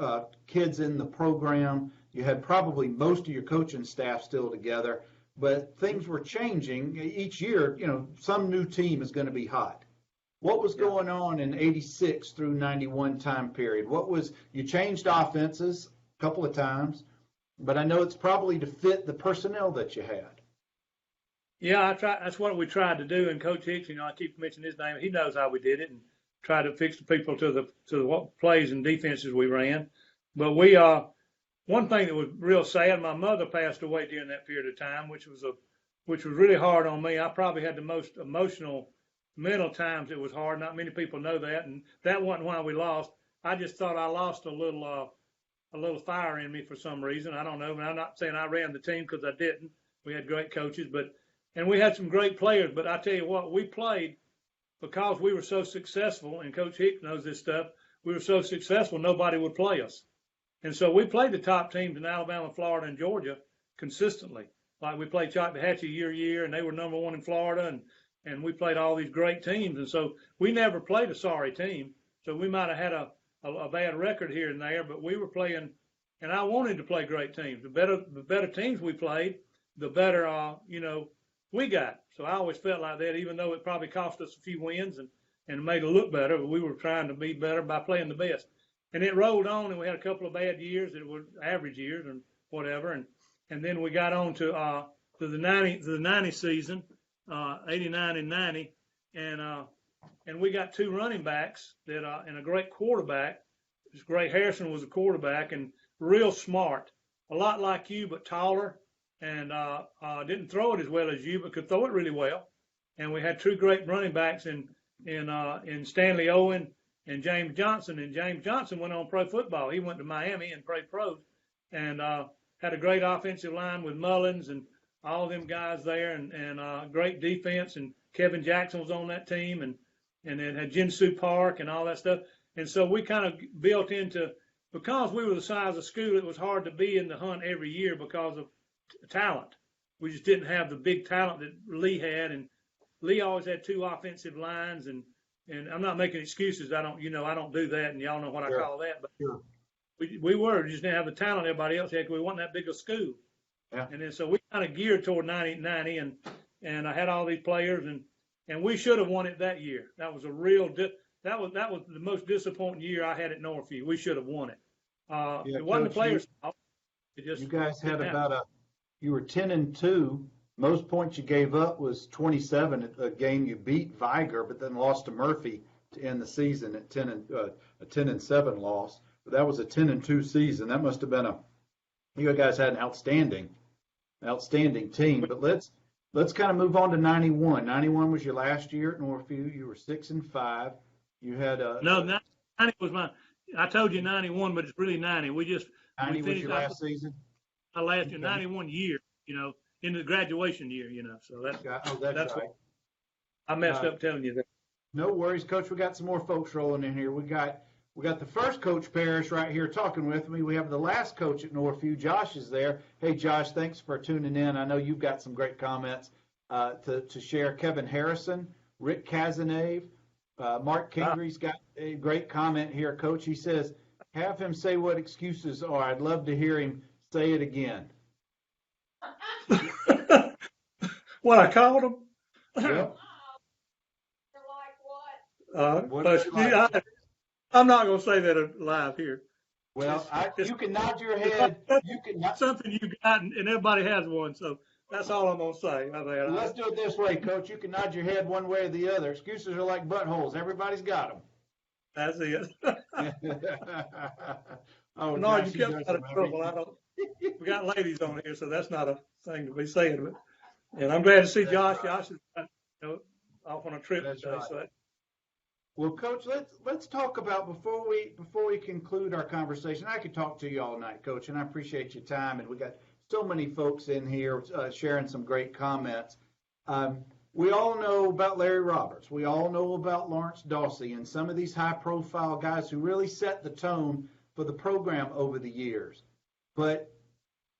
kids in the program. You had probably most of your coaching staff still together. But things were changing. Each year, some new team is going to be hot. What was going on in 86 through 91 time period? You changed offenses a couple of times, but I know it's probably to fit the personnel that you had. Yeah, that's what we tried to do. And Coach Hicks, I keep mentioning his name. He knows how we did it and tried to fix the people to what plays and defenses we ran. But one thing that was real sad, my mother passed away during that period of time, which was really hard on me. I probably had the most emotional mental times. It was hard. Not many people know that, and that wasn't why we lost. I just thought I lost a little fire in me for some reason. I don't know. And I'm not saying I ran the team because I didn't. We had great coaches, and we had some great players. But I tell you what, we played because we were so successful, and Coach Hicks knows this stuff. We were so successful, nobody would play us. And so we played the top teams in Alabama, Florida, and Georgia consistently. Like we played Chalk-Tahatchee year, and they were number one in Florida, and we played all these great teams. And so we never played a sorry team. So we might have had a bad record here and there, but we were playing, and I wanted to play great teams. The better teams we played, the better, we got. So I always felt like that, even though it probably cost us a few wins and made it look better, but we were trying to be better by playing the best. And it rolled on, and we had a couple of bad years that were average years and whatever. And then we got on to the 90 season, 89 and 90, and we got two running backs and a great quarterback. Gray Harrison was a quarterback and real smart, a lot like you, but taller, and didn't throw it as well as you, but could throw it really well. And we had two great running backs in Stanley Owen and James Johnson. And James Johnson went on pro football. He went to Miami and played pros, and had a great offensive line with Mullins and all them guys there, and great defense. And Kevin Jackson was on that team, and then had Jinsu Park and all that stuff. And so we kind of built into, because we were the size of school, it was hard to be in the hunt every year because of talent. We just didn't have the big talent that Lee had, and Lee always had two offensive lines, and I'm not making excuses. I don't do that, and y'all know what I call that. But we just didn't have the talent everybody else had because we wasn't that big a school. Yeah. And then so we kind of geared toward 90, and I had all these players, and we should have won it that year. That was a real that was the most disappointing year I had at Northview. We should have won it. It wasn't the players' fault. You guys had you were 10-2. Most points you gave up was 27 at the game you beat Viger, but then lost to Murphy to end the season at a 10-7 loss. But that was a 10-2 season. That must have been you guys had an outstanding team. But let's kind of move on to 91. 91 was your last year at Northview. You were 6-5. You had no, 90 was I told you 91, but it's really 90. 90 was your last season. I last year, 91 year, into the graduation year, so that's right. What I messed up telling you that. No worries, Coach. We got some more folks rolling in here. We got the first Coach Parrish right here talking with me. We have the last coach at Northview. Josh is there. Hey, Josh, thanks for tuning in. I know you've got some great comments to share. Kevin Harrison, Rick Kazanave, Mark Kingery's got a great comment here, Coach. He says, have him say what excuses are. I'd love to hear him say it again. What I called him? Yep. I'm not going to say that live here. Well, you can nod your head. You can something you got, and everybody has one. So that's all I'm going to say. Let's do it this way, Coach. You can nod your head one way or the other. Excuses are like buttholes. Everybody's got them. That's it. Oh, no, you kept me out of trouble. We got ladies on here, so that's not a thing to be saying. And I'm glad to see Josh. Josh is off on a trip today. Right. So well, Coach, let's talk about before we conclude our conversation. I could talk to you all night, Coach, and I appreciate your time. And we got so many folks in here sharing some great comments. We all know about Larry Roberts. We all know about Lawrence Dawsey and some of these high-profile guys who really set the tone for the program over the years. But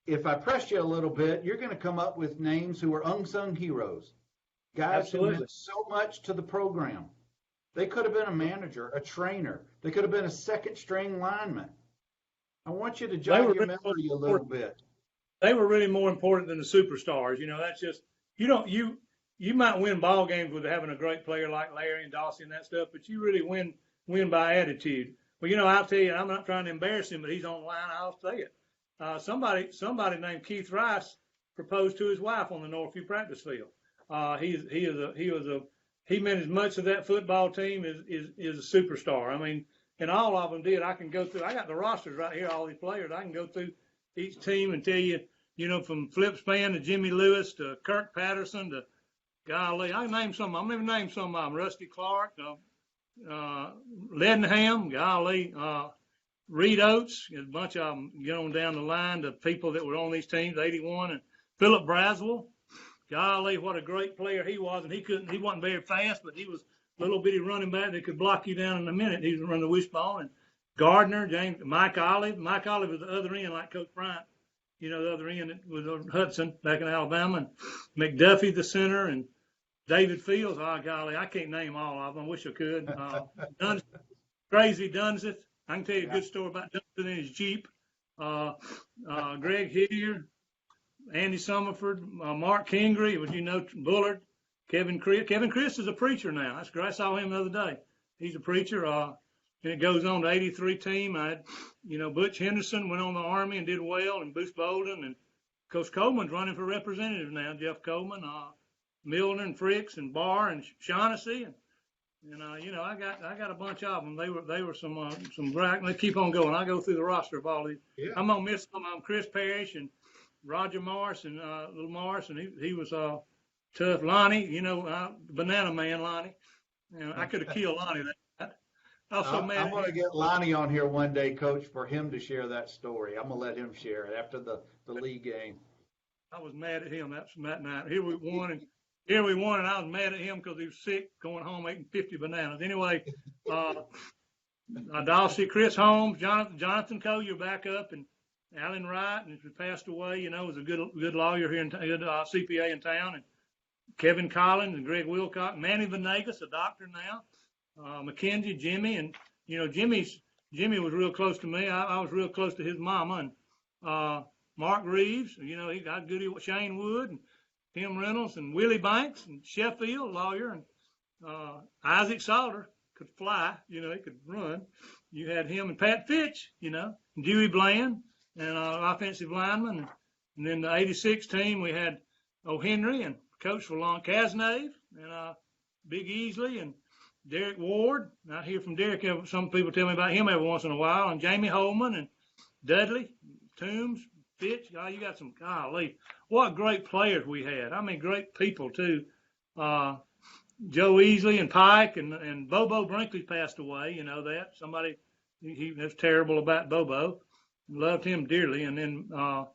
if I press you a little bit, you're going to come up with names who are unsung heroes, guys who meant so much to the program. They could have been a manager, a trainer. They could have been a second string lineman. I want you to jog your memory a little bit. They were really more important than the superstars. That's just, you might win ball games with having a great player like Larry and Dawson and that stuff, but you really win by attitude. Well, I'll tell you, I'm not trying to embarrass him, but he's on the line. I'll say it. Somebody named Keith Rice proposed to his wife on the Northview practice field. He meant as much to that football team as a superstar. I mean, and all of them did. I can go through. I got the rosters right here, all these players. I can go through each team and tell you, from Flip Span to Jimmy Lewis to Kirk Patterson to golly, I can name some. I'm going to name some of them. Rusty Clark, Ledenham, golly, Reed Oates, a bunch of them. Get on down the line to people that were on these teams, 81, and Philip Braswell. Golly, what a great player he was, and he wasn't very fast, but he was a little bitty running back that could block you down in a minute. He was running the wishbone. And Gardner, Mike Olive. Mike Olive was the other end, like Coach Bryant. The other end was Hudson back in Alabama, and McDuffie, the center, and David Fields. Oh, golly, I can't name all of them. I wish I could. Crazy Dunseth. I can tell you a good story about Dunseth in his Jeep. Greg Hilliard, Andy Summerford, Mark Kingery, Bullard, Kevin Chris. Kevin Chris is a preacher now. That's great. I saw him the other day. He's a preacher. And it goes on to 83 team. I had, Butch Henderson went on the Army and did well, and Boost Bolden, and Coach Coleman's running for representative now. Jeff Coleman, Milner and Fricks and Barr and Shaughnessy, and I got a bunch of them. They were some great. Let's keep on going. I go through the roster of all these. Yeah. I'm gonna miss them. I'm Chris Parrish and Roger Morris and Little Morris, and he was tough. Lonnie, Banana Man Lonnie. I could have killed Lonnie. I'm going to get Lonnie on here one day, Coach, for him to share that story. I'm going to let him share it after the league game. I was mad at him that night. Here we won, and I was mad at him because he was sick, going home eating 50 bananas. Anyway, Dawsey, Chris Holmes, Jonathan Collier back up, and Alan Wright, and he passed away. Was a good lawyer here, good CPA in town, and Kevin Collins and Greg Wilcox, Manny Venegas, a doctor now. McKenzie, Jimmy, and Jimmy was real close to me. I was real close to his mama, and Mark Reeves, he got Goody Shane Wood and Tim Reynolds and Willie Banks and Sheffield, lawyer, and Isaac Salter could fly, he could run. You had him and Pat Fitch, and Dewey Bland and offensive lineman, and then the 86 team we had O'Henry and coach for long Casnave and Big Easley and Derek Ward. I hear from Derek. Some people tell me about him every once in a while. And Jamie Holman and Dudley, Toombs, Fitch. Oh, you got some, golly. What great players we had. I mean, great people, too. Joe Easley and Pike and Bobo Brinkley passed away. That. Somebody, he was terrible about Bobo. Loved him dearly. And then, of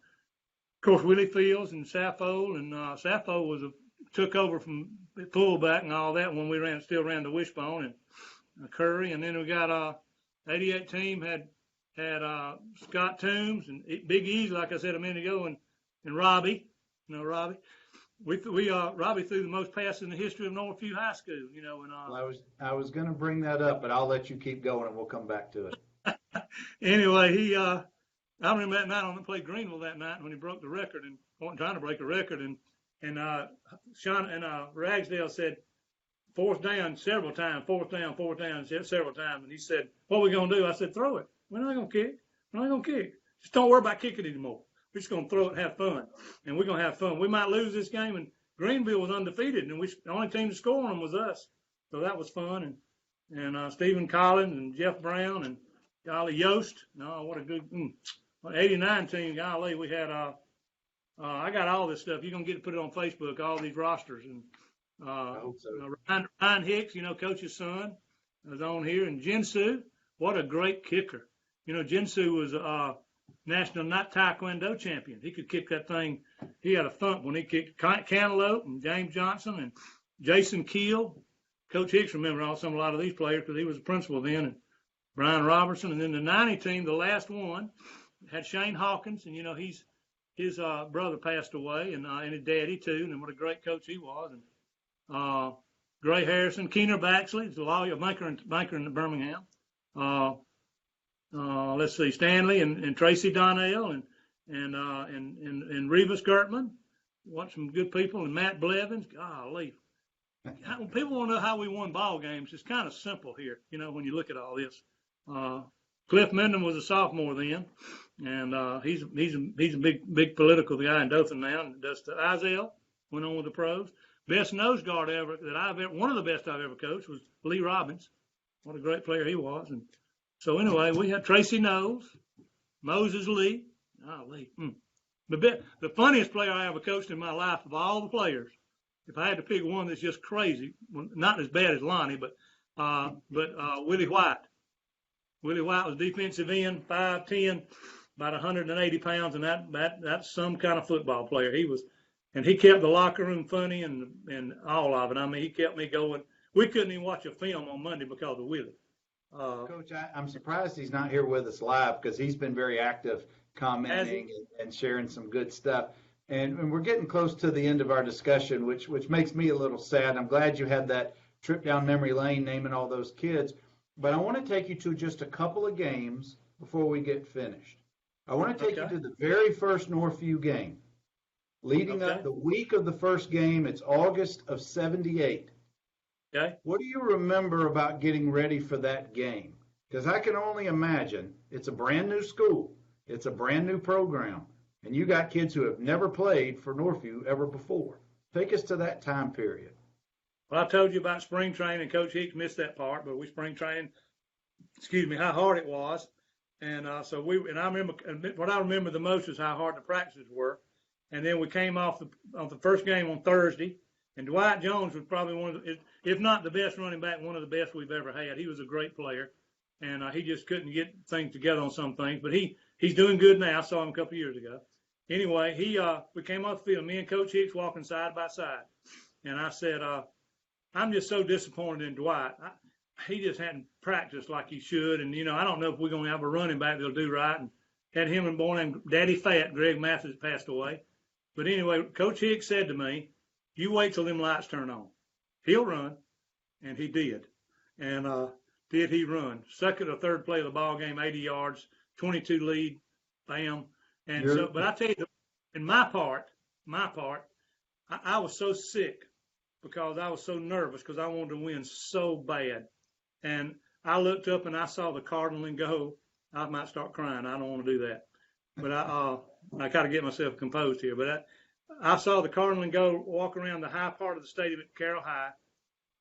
course, Willie Fields and Sappho. And Sappho took over from fullback and all that when we still ran the wishbone, and Curry, and then we got 88 team had Scott Toombs and Big Easy, like I said a minute ago, and Robbie, Robbie. Robbie threw the most passes in the history of Northview High School, Well, I was going to bring that up, but I'll let you keep going and we'll come back to it. Anyway, I remember that night I played Greenville that night when he broke the record and wasn't trying to break a record, and Sean and Ragsdale said, fourth down several times, several times. And he said, what are we going to do? I said, throw it. We're not going to kick. We're not going to kick. Just don't worry about kicking anymore. We're just going to throw it and have fun. And we're going to have fun. We might lose this game. And Greenville was undefeated. And the only team to score on them was us. So that was fun. And Stephen Collins and Jeff Brown and golly Yost. No, what a good 89 team. Golly, we had I got all this stuff. You're going to get to put it on Facebook, all these rosters. And I hope so. Ryan Hicks, Coach's son, was on here. And Jinsu, what a great kicker. Jinsu was a national night taekwondo champion. He could kick that thing. He had a thump when he kicked Cantaloupe and James Johnson and Jason Keel. Coach Hicks remembered a lot of these players because he was a principal then. And Brian Robertson, and then the 90 team, the last one, had Shane Hawkins, and his brother passed away, and his daddy too, and what a great coach he was. And Gray Harrison, Keener Baxley, the lawyer, banker in Birmingham. Let's see, Stanley and Tracy Donnell and Revis Gertman. Watch some good people, and Matt Blevins. Golly. People want to know how we won ball games. It's kind of simple here, when you look at all this. Cliff Mendham was a sophomore then, and he's a big political guy in Dothan now. And Dustin Izell went on with the pros. Best nose guard one of the best I've ever coached was Lee Robbins. What a great player he was. And so anyway, we had Tracy Knowles, Moses Lee. Lee. The funniest player I ever coached in my life of all the players, if I had to pick one that's just crazy, not as bad as Lonnie, but Willie White. Willie White was defensive end, 5'10", about 180 pounds, and that's some kind of football player. And he kept the locker room funny and all of it. I mean, he kept me going. We couldn't even watch a film on Monday because of Willie. Coach, I'm surprised he's not here with us live because he's been very active commenting and sharing some good stuff. And we're getting close to the end of our discussion, which makes me a little sad. I'm glad you had that trip down memory lane naming all those kids. But I want to take you to just a couple of games before we get finished. I want to take you to the very first Northview game. Leading up the week of the first game, it's August of '78. Okay. What do you remember about getting ready for that game? Because I can only imagine it's a brand new school. It's a brand new program. And you got kids who have never played for Northview ever before. Take us to that time period. Well, I told you about spring training. Coach Hicks missed that part, but we spring trained, how hard it was. And I remember, what I remember the most is how hard the practices were. And then we came off the first game on Thursday, and Dwight Jones was probably one of if not the best running back, one of the best we've ever had. He was a great player, and he just couldn't get things together on some things. But he's doing good now. I saw him a couple of years ago. Anyway, we came off the field, me and Coach Hicks walking side by side, and I said, I'm just so disappointed in Dwight. He just hadn't practiced like he should, and I don't know if we're going to have a running back that'll do right. And had him and boy named Daddy Fat, Greg Mathis, passed away. But anyway, Coach Hicks said to me, "You wait till them lights turn on. He'll run," and he did. And did he run? Second or third play of the ball game, 80 yards, 22 lead, bam. And but I tell you, in my part, I was so sick because I was so nervous because I wanted to win so bad. And I looked up and I saw the Cardinal and go. I might start crying. I don't want to do that. But I got to get myself composed here. But I saw the Cardinal and go walk around the high part of the stadium at Carroll High,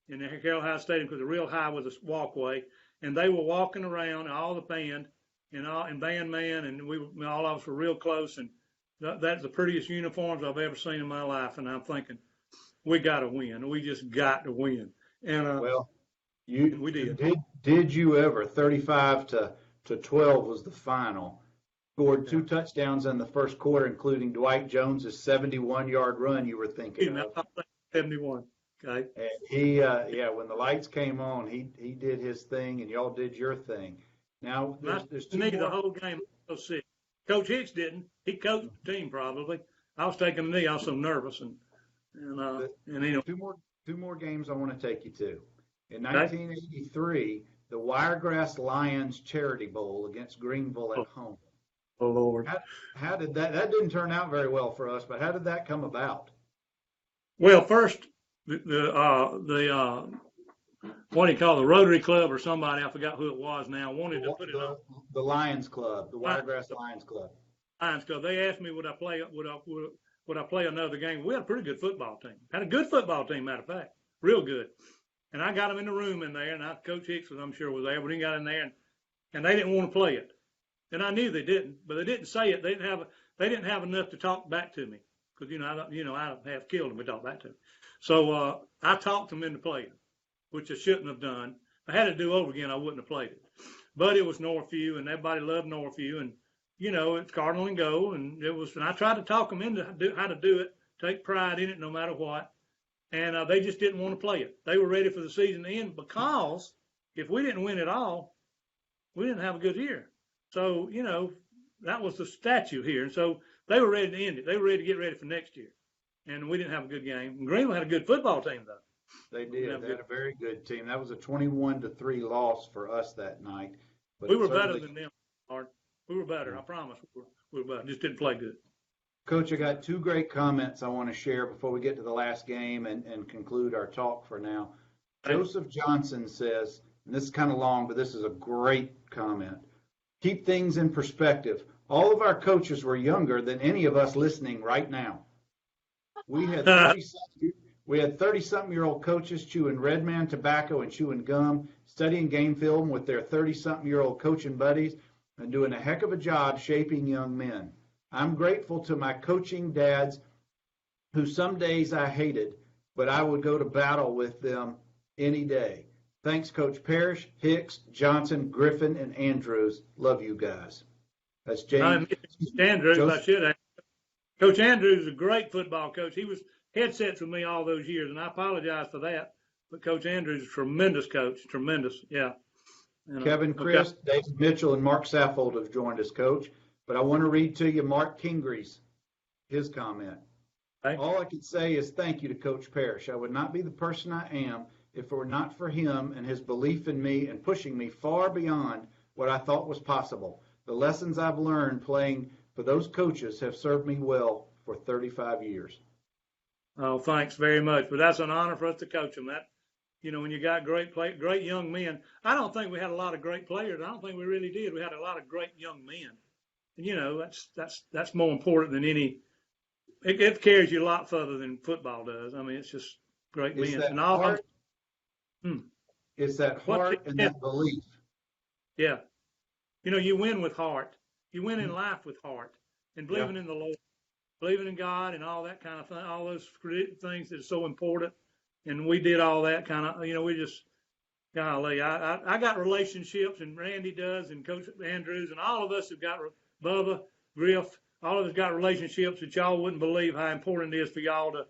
in the Carroll High Stadium, because the real high was a walkway. And they were walking around, all the band, and band man, and all of us were real close. And that's the prettiest uniforms I've ever seen in my life. And I'm thinking, we got to win. We just got to win. And we did. Did you ever? 35-12 was the final. Scored 2 touchdowns in the first quarter, including Dwight Jones's 71-yard run. You were thinking of 71. Okay. And he, when the lights came on, he did his thing, and y'all did your thing. Now, there's two more. The whole game was sick. Coach Hicks didn't. He coached the team probably. I was taking a knee. I was so nervous, and two more games I want to take you to. In 1983, the Wiregrass Lions Charity Bowl against Greenville at home. Oh Lord! How did that didn't turn out very well for us? But how did that come about? Well, first the what do you call the Rotary Club or somebody, I forgot who it was now, wanted to put it on the Lions Club, the Wiregrass Lions Club. Lions Club. They asked me would I play another game. We had a pretty good football team. Had a good football team, matter of fact, real good. And I got them in the room in there, and Coach Hicks I'm sure was there, but he got in there, and they didn't want to play it. And I knew they didn't, but they didn't say it. They didn't have enough to talk back to me because I have killed them to talk back to me. So I talked them into playing, which I shouldn't have done. If I had to do over again, I wouldn't have played it. But it was Northview, and everybody loved Northview, and it's Cardinal and go, and I tried to talk them into how to do it, take pride in it, no matter what. And they just didn't want to play it. They were ready for the season to end because if we didn't win it all, we didn't have a good year. So, that was the statute here. And so they were ready to end it. They were ready to get ready for next year. And we didn't have a good game. And Greenville had a good football team, though. They did. They had a very good team. That was a 21-3 loss for us that night. But we were better than them, Art. We were better. I promise. We were better. Just didn't play good. Coach, I got two great comments I want to share before we get to the last game and conclude our talk for now. Joseph Johnson says, and this is kind of long, but this is a great comment. Keep things in perspective. All of our coaches were younger than any of us listening right now. We had 30-something-year-old coaches chewing Red Man tobacco and chewing gum, studying game film with their 30-something-year-old coaching buddies, and doing a heck of a job shaping young men. I'm grateful to my coaching dads who some days I hated, but I would go to battle with them any day. Thanks, Coach Parrish, Hicks, Johnson, Griffin, and Andrews. Love you guys. That's James. Andrews, I should have. Coach Andrews is a great football coach. He was headsets with me all those years, and I apologize for that. But Coach Andrews is a tremendous coach. Tremendous, yeah. Kevin Christ, David Mitchell, and Mark Saffold have joined us, Coach. But I want to read to you Mark Kingre's, his comment. All I can say is thank you to Coach Parrish. I would not be the person I am if it were not for him and his belief in me and pushing me far beyond what I thought was possible. The lessons I've learned playing for those coaches have served me well for 35 years. Oh, thanks very much. But that's an honor for us to coach them. That, when you got great young men. I don't think we had a lot of great players. I don't think we really did. We had a lot of great young men. And, that's more important than any. It carries you a lot further than football does. I mean, it's just great men. And all heart, it's that heart and that belief. Yeah. You win with heart. You win in life with heart and believing in the Lord, believing in God and all that kind of thing, all those things that are so important. And we did all that kind of, we just, golly, I got relationships, and Randy does, and Coach Andrews, and all of us have got, Bubba, Griff, all of us got relationships that y'all wouldn't believe how important it is for y'all to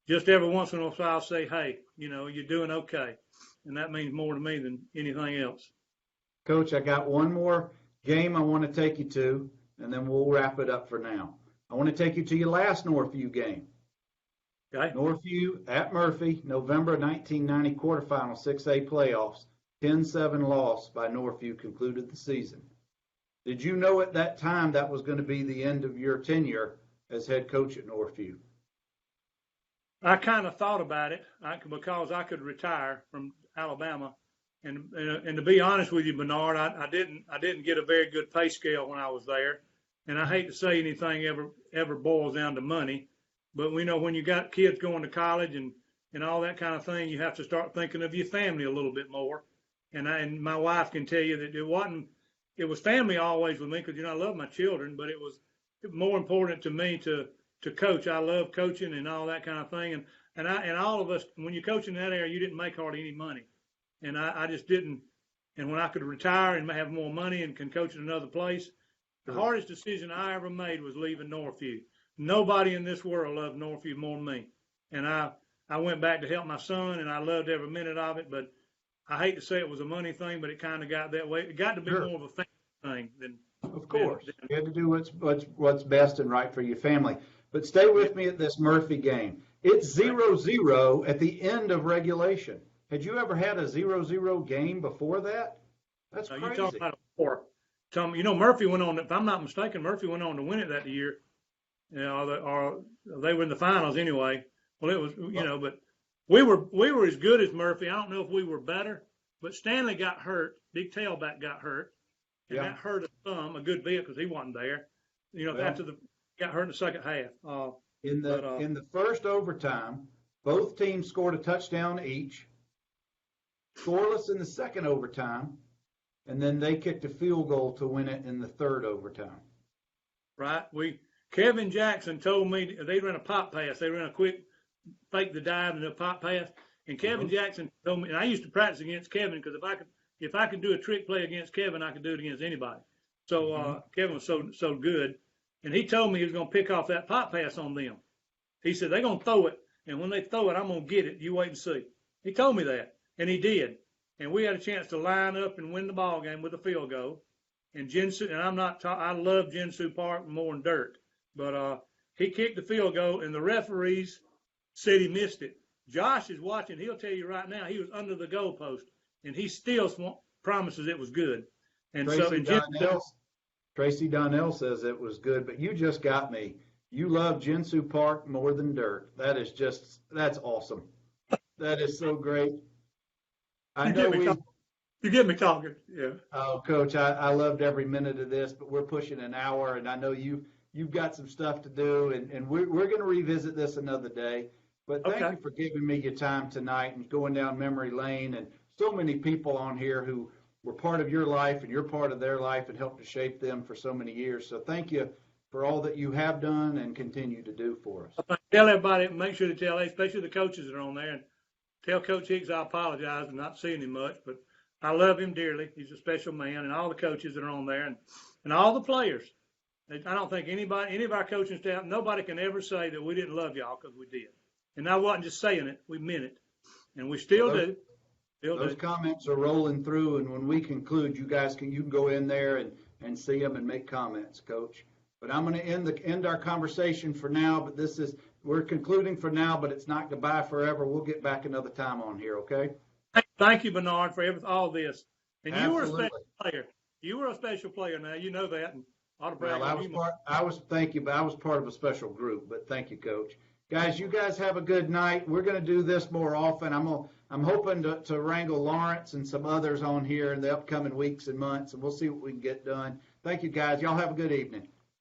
just every once in a while say, hey, you're doing okay. And that means more to me than anything else. Coach, I got one more game I want to take you to, and then we'll wrap it up for now. I want to take you to your last Northview game. Okay. Northview at Murphy, November 1990 quarterfinal 6A playoffs, 10-7 loss by Northview concluded the season. Did you know at that time that was going to be the end of your tenure as head coach at Northview? I kind of thought about it because I could retire from Alabama. And to be honest with you, Bernard, I didn't get a very good pay scale when I was there. And I hate to say anything ever boils down to money. But we know when you got kids going to college and all that kind of thing, you have to start thinking of your family a little bit more. And my wife can tell you that it was family always with me because, I love my children, but it was more important to me to coach. I love coaching and all that kind of thing. And all of us, when you're coaching in that area, you didn't make hardly any money. And I just didn't. And when I could retire and have more money and can coach in another place, the hardest decision I ever made was leaving Northview. Nobody in this world loved Northview more than me. And I went back to help my son, and I loved every minute of it. But I hate to say it was a money thing, but it kind of got that way. It got to be more of a family thing than. Of course, you had to do what's best and right for your family. But stay with me at this Murphy game. It's 0-0 at the end of regulation. Had you ever had a 0-0 game before that? That's crazy. You talking about before? Murphy went on. If I'm not mistaken, Murphy went on to win it that year. Or they were in the finals anyway. Well, it was, but we were as good as Murphy. I don't know if we were better, but Stanley got hurt. Big tailback got hurt, and that hurt us a good bit because he wasn't there. After got hurt in the second half. In the first overtime, both teams scored a touchdown each. Scoreless in the second overtime, and then they kicked a field goal to win it in the third overtime. Right. Kevin Jackson told me they ran a pop pass. They ran a quick fake the dive and a pop pass. And Kevin Jackson told me, and I used to practice against Kevin because if I could do a trick play against Kevin, I could do it against anybody. So Kevin was so good, and he told me he was going to pick off that pop pass on them. He said they're going to throw it, and when they throw it, I'm going to get it. You wait and see. He told me that, and he did. and we had a chance to line up and win the ball game with a field goal. And Jinsu, and I love Jinsu Park more than dirt, but he kicked the field goal, and the referees said he missed it. Josh is watching. He'll tell you right now he was under the goalpost, and he still promises it was good. And Tracy Donnell says it was good, but you just got me. You love Jinsu Park more than dirt. That's awesome. That is so great. You get me talking, yeah. Oh, Coach, I loved every minute of this, but we're pushing an hour, and I know you've got some stuff to do, and we're going to revisit this another day. But thank you for giving me your time tonight and going down memory lane, and so many people on here who were part of your life and you're part of their life and helped to shape them for so many years. So thank you for all that you have done and continue to do for us. Tell everybody, make sure to tell, especially the coaches that are on there, and tell Coach Hicks I apologize for not seeing him much, but I love him dearly. He's a special man, and all the coaches that are on there, and all the players. I don't think any of our coaching staff, nobody can ever say that we didn't love y'all, because we did. And I wasn't just saying it, we meant it. And we still do. Those comments are rolling through, and when we conclude, you can go in there and see them and make comments, Coach. But I'm going to end our conversation for now, but we're concluding for now, but it's not goodbye forever. We'll get back another time on here, okay? Thank you, Bernard, for all this. And Absolutely. You were a special player. You were a special player now. You know that. And thank you, but I was part of a special group, but thank you, Coach. Guys, you guys have a good night. We're going to do this more often. I'm hoping to wrangle Lawrence and some others on here in the upcoming weeks and months, and we'll see what we can get done. Thank you, guys. Y'all have a good evening.